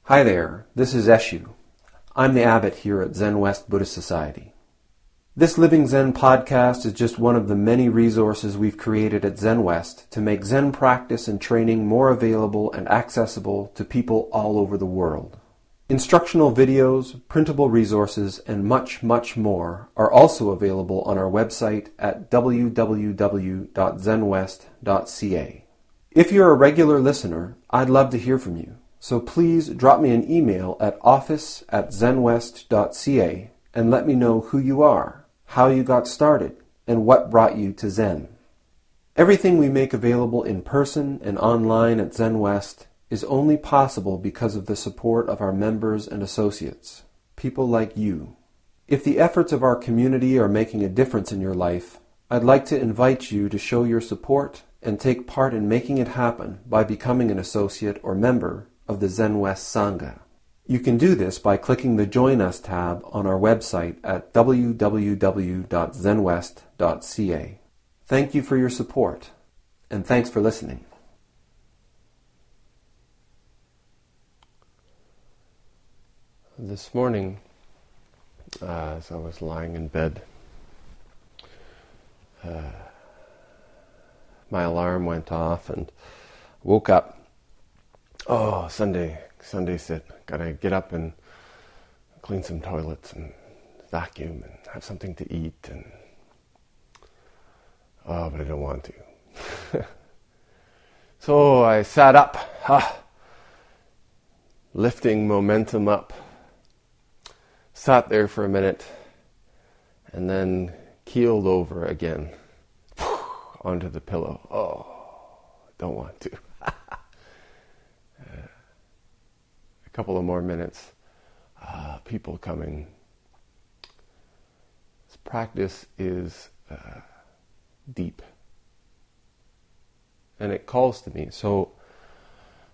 Hi there, this is Eshu. I'm the abbot here at Zenwest Buddhist Society. This Living Zen-podcast is just one of the many resources we've created at Zenwest to make Zen practice and training more available and accessible to people all over the world. Instructional videos, printable resources, and much, much more are also available on our website at www.zenwest.ca. If you're a regular listener, I'd love to hear from you. So please drop me an email at office@zenwest.ca and let me know who you are, how you got started, and what brought you to Zen. Everything we make available in person and online at Zenwest is only possible because of the support of our members and associates, people like you. If the efforts of our community are making a difference in your life, I'd like to invite you to show your support and take part in making it happen by becoming an associate or member of the Zenwest Sangha. You can do this by clicking the Join Us tab on our website at www.zenwest.ca. Thank you for your support, and thanks for listening. This morning, as I was lying in bed, my alarm went off and woke up. Oh, Sunday sit. Gotta get up and clean some toilets and vacuum and have something to eat. But I don't want to. So I sat up, lifting momentum up. Sat there for a minute and then keeled over again onto the pillow. Oh, don't want to. A couple of more minutes. People coming. This practice is deep. And it calls to me. So,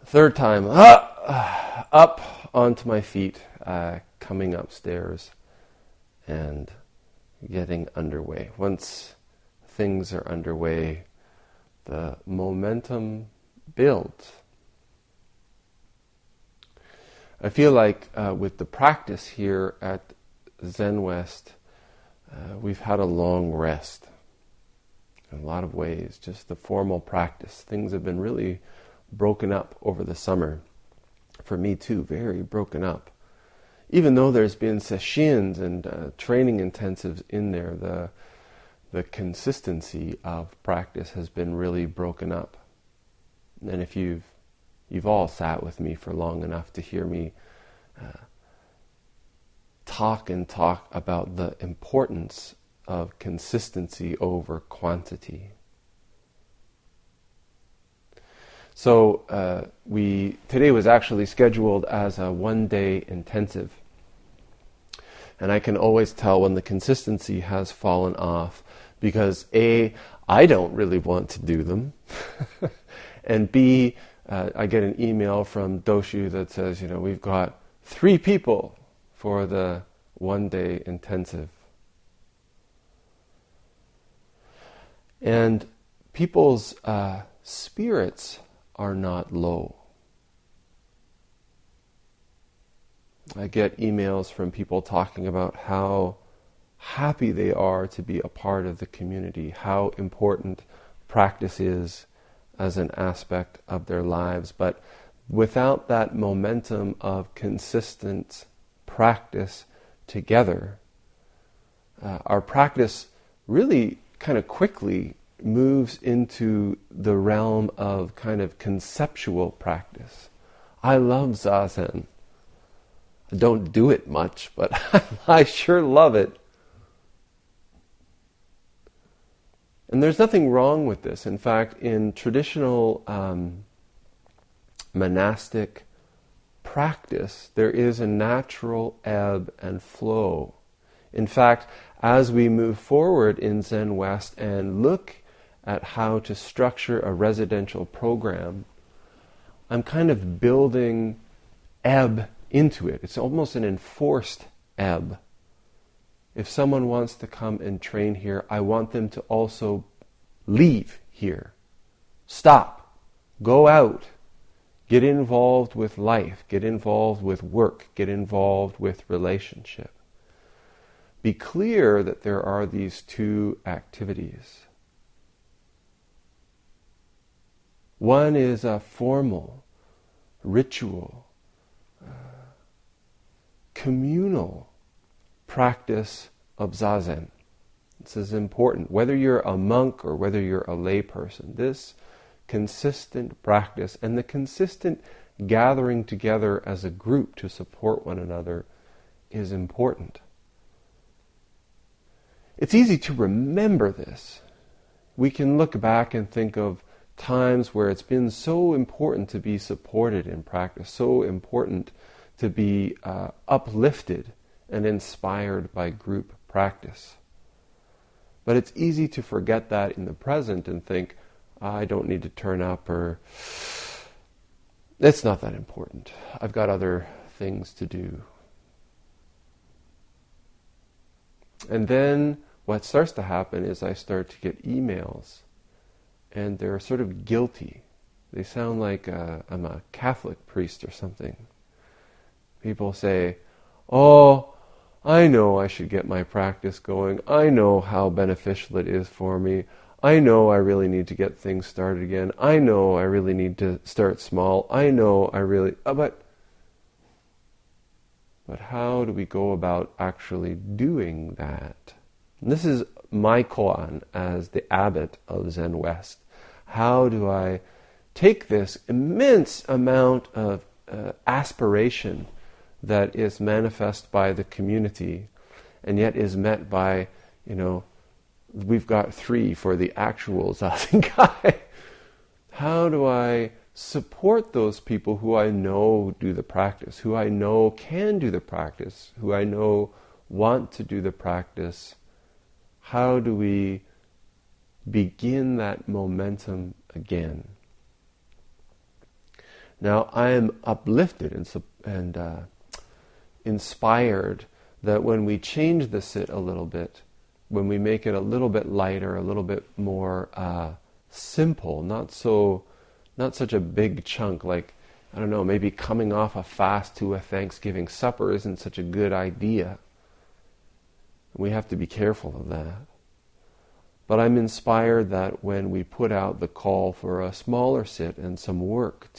the third time, up onto my feet, coming upstairs and getting underway. Once things are underway, the momentum builds. I feel like with the practice here at Zenwest, we've had a long rest. In a lot of ways, just the formal practice. Things have been really broken up over the summer. For me too, very broken up. Even though there's been sessions and training intensives in there, the consistency of practice has been really broken up. And if you've all sat with me for long enough to hear me talk about the importance of consistency over quantity. So today was actually scheduled as a one-day intensive. And I can always tell when the consistency has fallen off because A, I don't really want to do them, and B, I get an email from Doshu that says, we've got 3 people for the one-day intensive. And people's spirits are not low. I get emails from people talking about how happy they are to be a part of the community, how important practice is as an aspect of their lives. But without that momentum of consistent practice together, our practice really kind of quickly moves into the realm of kind of conceptual practice. I love Zazen. I don't do it much, but I sure love it. And there's nothing wrong with this. In fact, in traditional monastic practice, there is a natural ebb and flow. In fact, as we move forward in Zen West and look at how to structure a residential program, I'm kind of building ebb into it. It's almost an enforced ebb. If someone wants to come and train here, I want them to also leave here. Stop. Go out. Get involved with life, get involved with work, get involved with relationship. Be clear that there are these two activities. One is a formal, ritual, communal practice of Zazen. This is important. Whether you're a monk or whether you're a layperson, this consistent practice and the consistent gathering together as a group to support one another is important. It's easy to remember this. We can look back and think of times where it's been so important to be supported in practice, so important to be uplifted and inspired by group practice. But it's easy to forget that in the present and think, I don't need to turn up, or it's not that important. I've got other things to do. And then what starts to happen is I start to get emails, and they're sort of guilty. They sound like I'm a Catholic priest or something. People say, oh, I know I should get my practice going. I know how beneficial it is for me. I know I really need to get things started again. I know I really need to start small. I know I really... But how do we go about actually doing that? And this is my koan as the abbot of Zenwest. How do I take this immense amount of aspiration that is manifest by the community and yet is met by, we've got 3 for the actual Zazen guy. How do I support those people who I know do the practice, who I know can do the practice, who I know want to do the practice? How do we begin that momentum again? Now, I am uplifted and inspired that when we change the sit a little bit, when we make it a little bit lighter, a little bit more simple, not such a big chunk, like, I don't know, maybe coming off a fast to a Thanksgiving supper isn't such a good idea. We have to be careful of that. But I'm inspired that when we put out the call for a smaller sit and some work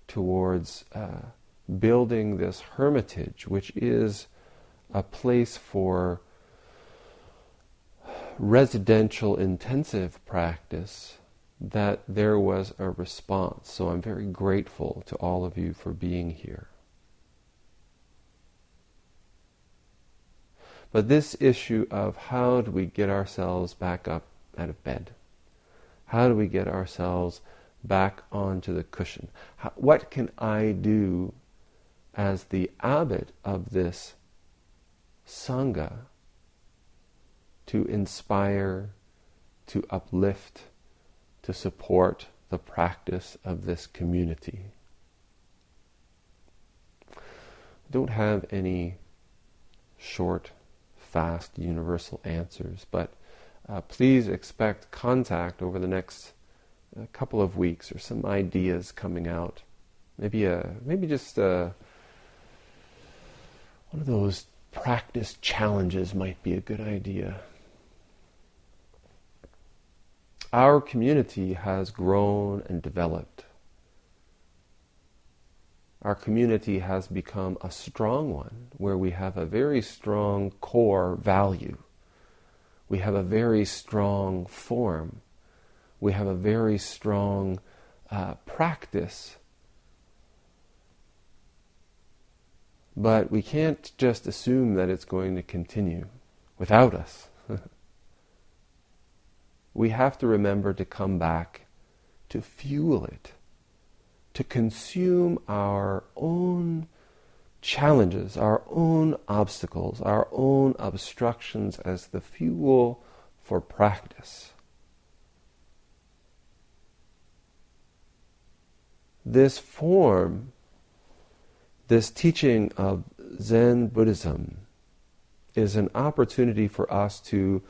towards building this hermitage, which is a place for residential intensive practice, that there was a response. So I'm very grateful to all of you for being here. But this issue of how do we get ourselves back up out of bed? How do we get ourselves back onto the cushion? What can I do as the abbot of this Sangha to inspire, to uplift, to support the practice of this community? I don't have any short, fast, universal answers, but please expect contact over the next couple of weeks, or some ideas coming out. Maybe just one of those practice challenges might be a good idea. Our community has grown and developed. Our community has become a strong one, where we have a very strong core value. We have a very strong form. We have a very strong practice. But we can't just assume that it's going to continue without us. We have to remember to come back, to fuel it, to consume our own challenges, our own obstacles, our own obstructions as the fuel for practice. This form, this teaching of Zen Buddhism, is an opportunity for us to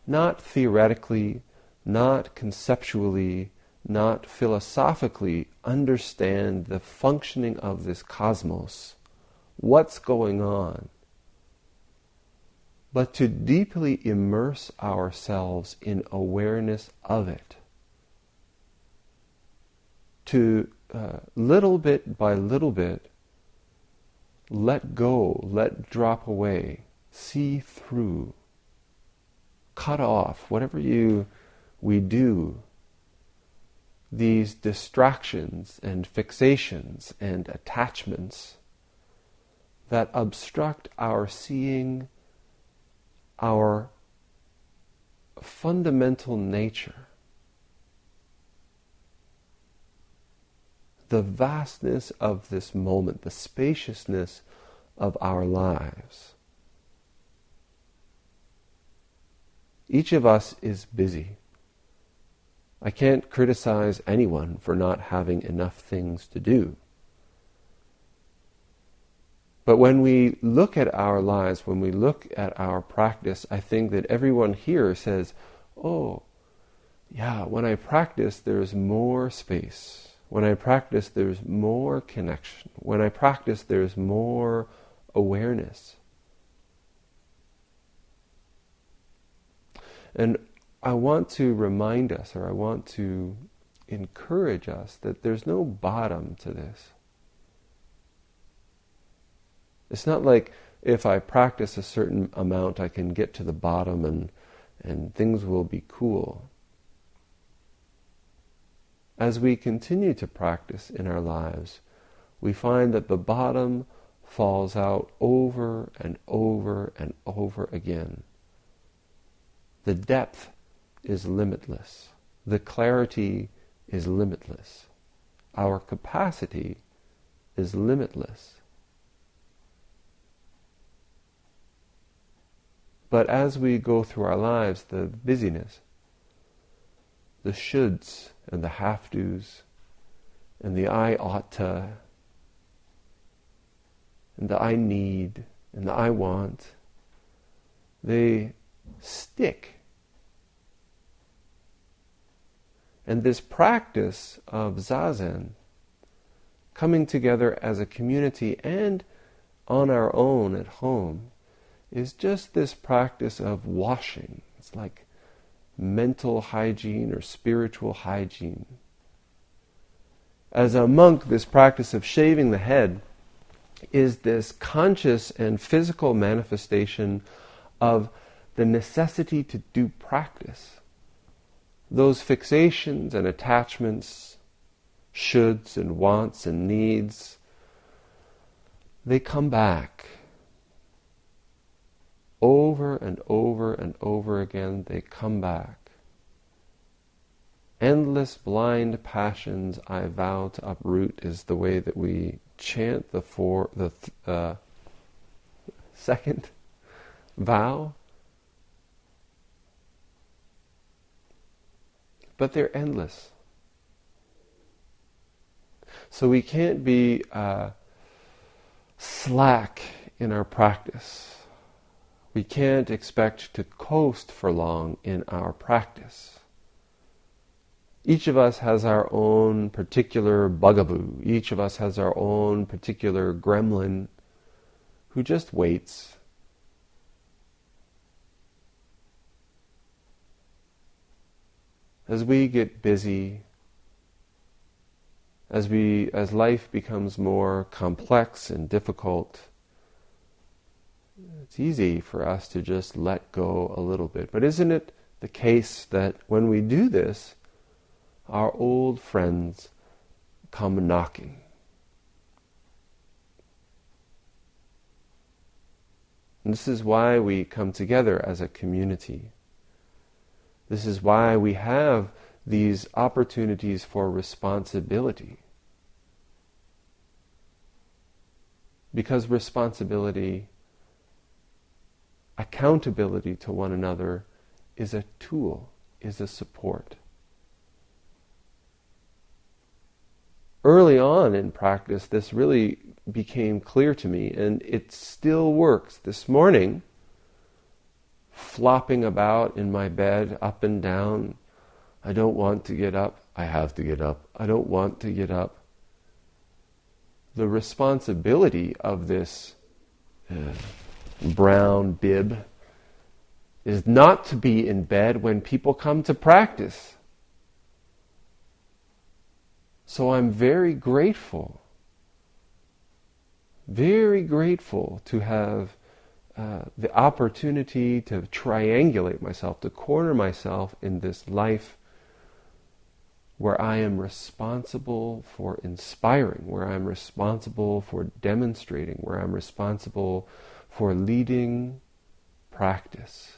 not theoretically, not conceptually, not philosophically understand the functioning of this cosmos, what's going on, but to deeply immerse ourselves in awareness of it. To little bit by little bit, let go, let drop away, see through, cut off, whatever we do, these distractions and fixations and attachments that obstruct our seeing our fundamental nature, the vastness of this moment, the spaciousness of our lives. Each of us is busy. I can't criticize anyone for not having enough things to do. But when we look at our lives, when we look at our practice, I think that everyone here says, oh, yeah, when I practice, there's more space. When I practice, there's more connection. When I practice, there's more awareness. And I want to remind us, or I want to encourage us, that there's no bottom to this. It's not like if I practice a certain amount, I can get to the bottom and things will be cool. As we continue to practice in our lives, we find that the bottom falls out over and over and over again. The depth is limitless. The clarity is limitless. Our capacity is limitless. But as we go through our lives, the busyness, the shoulds and the have-tos, and the I ought to, and the I need, and the I want, they stick. And this practice of Zazen, coming together as a community and on our own at home, is just this practice of washing. It's like mental hygiene or spiritual hygiene. As a monk, this practice of shaving the head is this conscious and physical manifestation of the necessity to do practice. Those fixations and attachments, shoulds and wants and needs, they come back. Over and over and over again, they come back. Endless blind passions I vow to uproot is the way that we chant the second vow. But they're endless. So we can't be slack in our practice. We can't expect to coast for long in our practice. Each of us has our own particular bugaboo. Each of us has our own particular gremlin who just waits. As we get busy, as life becomes more complex and difficult, it's easy for us to just let go a little bit. But isn't it the case that when we do this, our old friends come knocking? And this is why we come together as a community. This is why we have these opportunities for responsibility. Because responsibility, accountability to one another is a tool, is a support. Early on in practice, this really became clear to me, and it still works. This morning, flopping about in my bed, up and down, I don't want to get up, I have to get up. I don't want to get up. The responsibility of this brown bib is not to be in bed when people come to practice. So I'm very grateful to have the opportunity to triangulate myself, to corner myself in this life where I am responsible for inspiring, where I'm responsible for demonstrating, where I'm responsible for leading practice.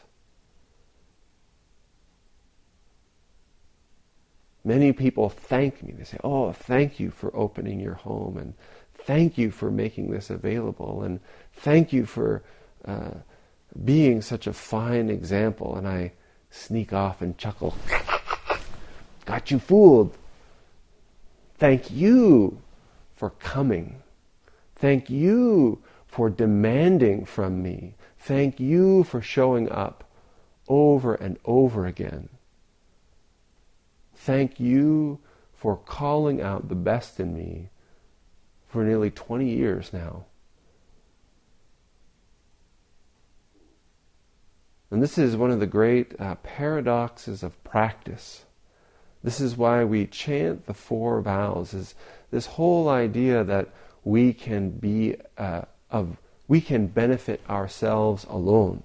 Many people thank me. They say, "Oh, thank you for opening your home, and thank you for making this available, and thank you for being such a fine example." And I sneak off and chuckle. Got you fooled. Thank you for coming. Thank you for demanding from me. Thank you for showing up over and over again. Thank you for calling out the best in me for nearly 20 years now. And this is one of the great paradoxes of practice. This is why we chant the 4 vows, is this whole idea that we can benefit ourselves alone,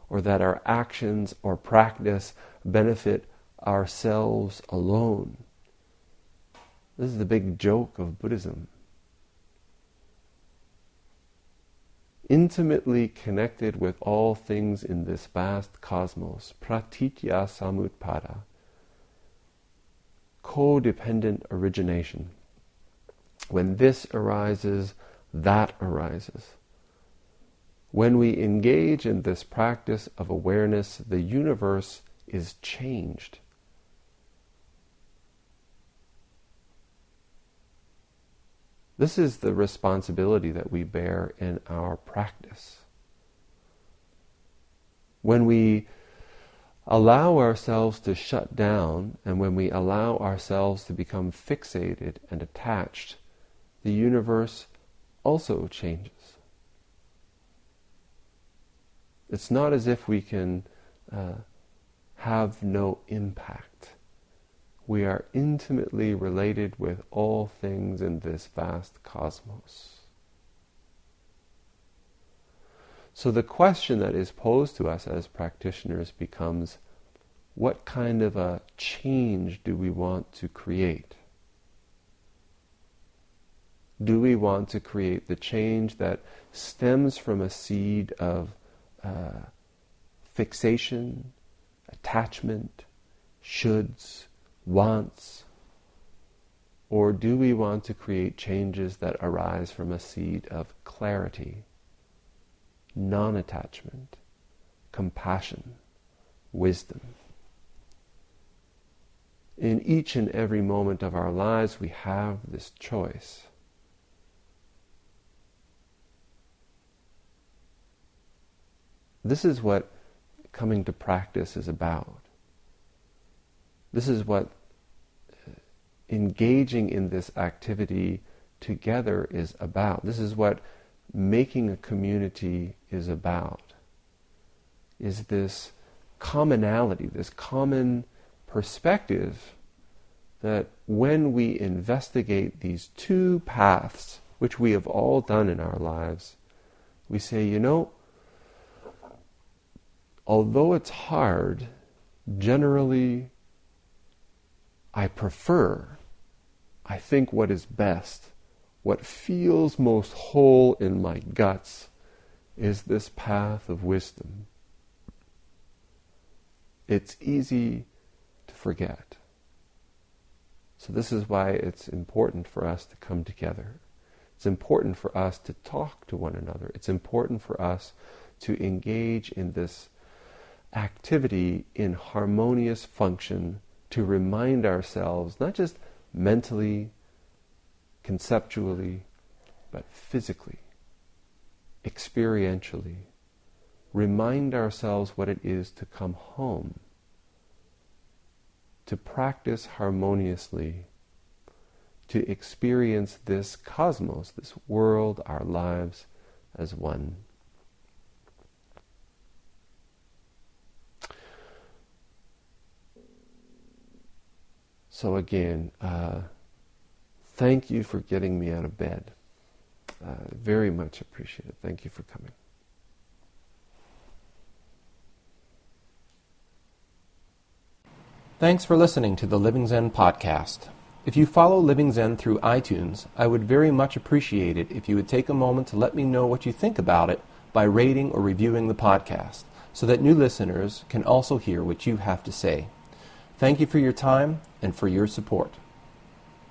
or that our actions or practice benefit ourselves alone. This is the big joke of Buddhism. Intimately connected with all things in this vast cosmos, pratitya samutpada, codependent origination. When this arises, that arises. When we engage in this practice of awareness, the universe is changed. This is the responsibility that we bear in our practice. When we allow ourselves to shut down, and when we allow ourselves to become fixated and attached, the universe also changes. It's not as if we can have no impact. We are intimately related with all things in this vast cosmos. So the question that is posed to us as practitioners becomes, what kind of a change do we want to create? Do we want to create the change that stems from a seed of fixation, attachment, shoulds, wants? Or do we want to create changes that arise from a seed of clarity, non-attachment, compassion, wisdom? In each and every moment of our lives, we have this choice. This is what coming to practice is about. This is what engaging in this activity together is about. This is what making a community is about. Is this commonality, this common perspective that when we investigate these 2 paths, which we have all done in our lives, we say, although it's hard, generally I think what is best, what feels most whole in my guts, is this path of wisdom. It's easy to forget. So this is why it's important for us to come together. It's important for us to talk to one another. It's important for us to engage in this activity in harmonious function, to remind ourselves, not just mentally, conceptually, but physically, experientially, remind ourselves what it is to come home. to practice harmoniously, to experience this cosmos, this world, our lives as one. So again, thank you for getting me out of bed. Very much appreciated. Thank you for coming. Thanks for listening to the Living Zen podcast. If you follow Living Zen through iTunes, I would very much appreciate it if you would take a moment to let me know what you think about it by rating or reviewing the podcast, so that new listeners can also hear what you have to say. Thank you for your time and for your support.